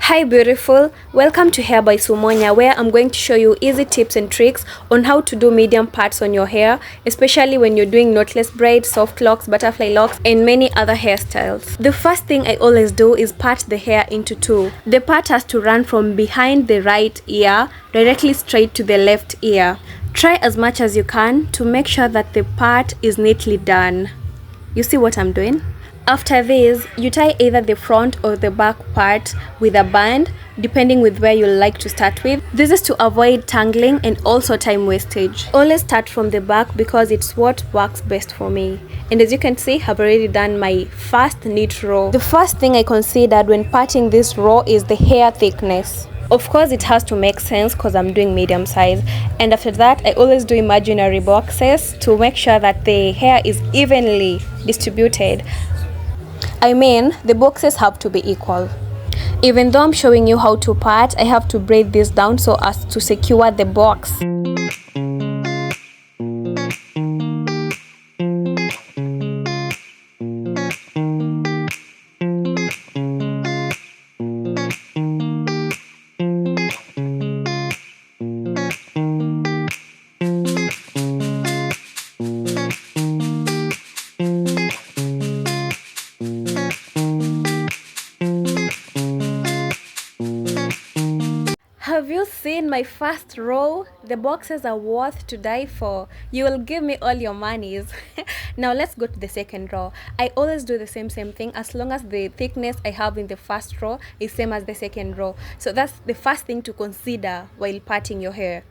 Hi beautiful, welcome to Hair by Sumonya, where I'm going to show you easy tips and tricks on how to do medium parts on your hair, especially when you're doing knotless braids, soft locks, butterfly locks and many other hairstyles. The first thing I always do is part the hair into two. The part has to run from behind the right ear directly straight to the left ear. Try as much as you can to make sure that the part is neatly done. You see what I'm doing? After this, you tie either the front or the back part with a band, depending with where you like to start with. This is to avoid tangling and also time wastage. Always start from the back because it's what works best for me. And as you can see, I've already done my first neat row. The first thing I considered when parting this row is the hair thickness. Of course, it has to make sense because I'm doing medium size. And after that, I always do imaginary boxes to make sure that the hair is evenly distributed. I mean, the boxes have to be equal. Even though I'm showing you how to part, I have to braid this down so as to secure the box. Have you seen my first row? The boxes are worth to die for. You will give me all your monies. Now let's go to the second row. I always do the same thing as long as the thickness I have in the first row is same as the second row. So that's the first thing to consider while parting your hair.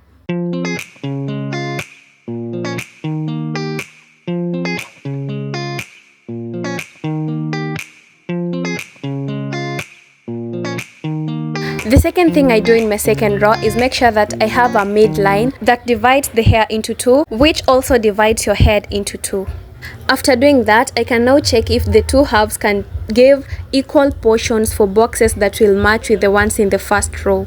The second thing I do in my second row is make sure that I have a midline that divides the hair into two, which also divides your head into two. After doing that, I can now check if the two halves can give equal portions for boxes that will match with the ones in the first row.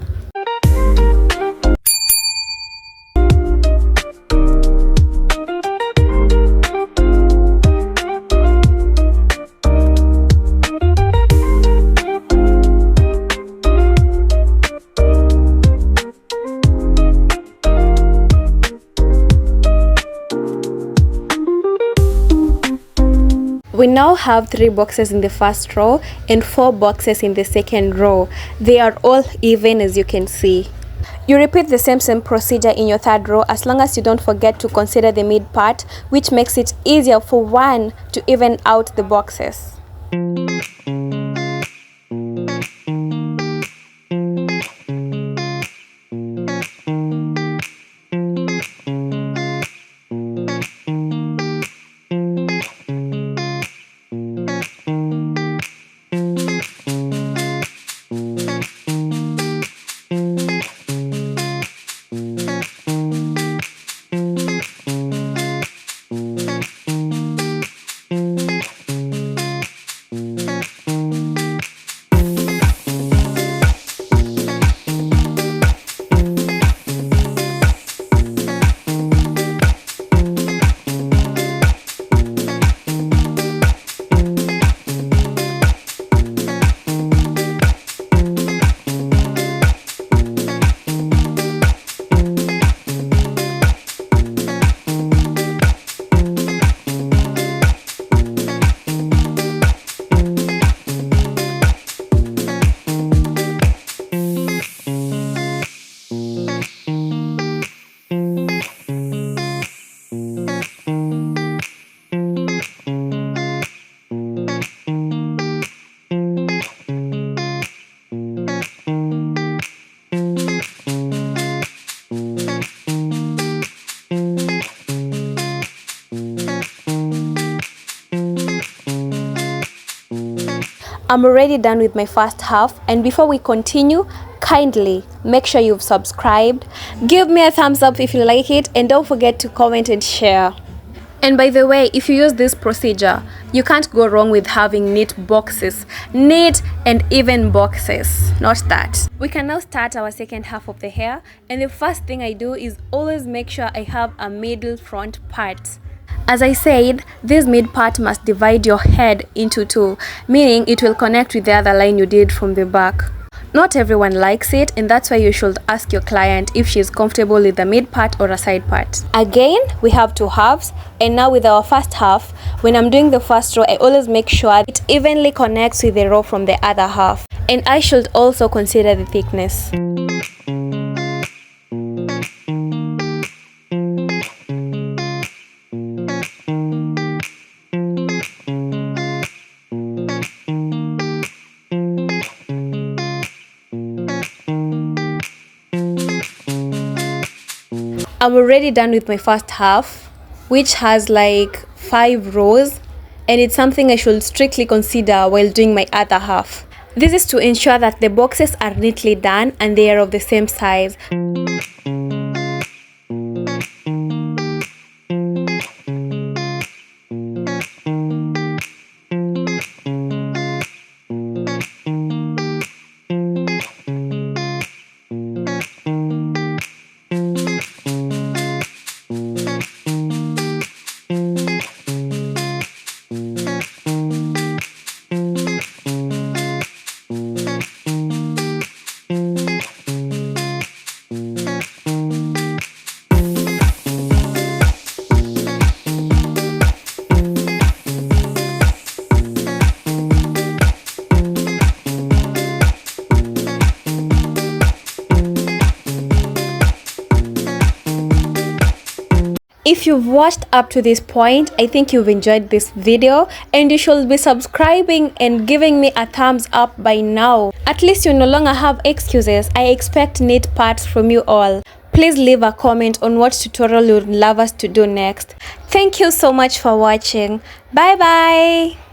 We now have 3 boxes in the first row and 4 boxes in the second row. They are all even, as you can see. You repeat the same procedure in your third row as long as you don't forget to consider the mid part, which makes it easier for one to even out the boxes. I'm already done with my first half, and before we continue, kindly make sure you've subscribed, give me a thumbs up if you like it, and don't forget to comment and share. And by the way, if you use this procedure, you can't go wrong with having neat boxes. Neat and even boxes, not that. We can now start our second half of the hair, and the first thing I do is always make sure I have a middle front part. As I said, this mid part must divide your head into two, meaning it will connect with the other line you did from the back. Not everyone likes it, and that's why you should ask your client if she is comfortable with the mid part or a side part. Again, we have 2 halves, and now with our first half, when I'm doing the first row, I always make sure it evenly connects with the row from the other half. And I should also consider the thickness. I'm already done with my first half, which has like 5 rows, and it's something I should strictly consider while doing my other half. This is to ensure that the boxes are neatly done and they are of the same size. If you've watched up to this point, I think you've enjoyed this video, and you should be subscribing and giving me a thumbs up by now. At least you no longer have excuses. I expect neat parts from you all. Please leave a comment on what tutorial you'd love us to do next. Thank you so much for watching. Bye bye.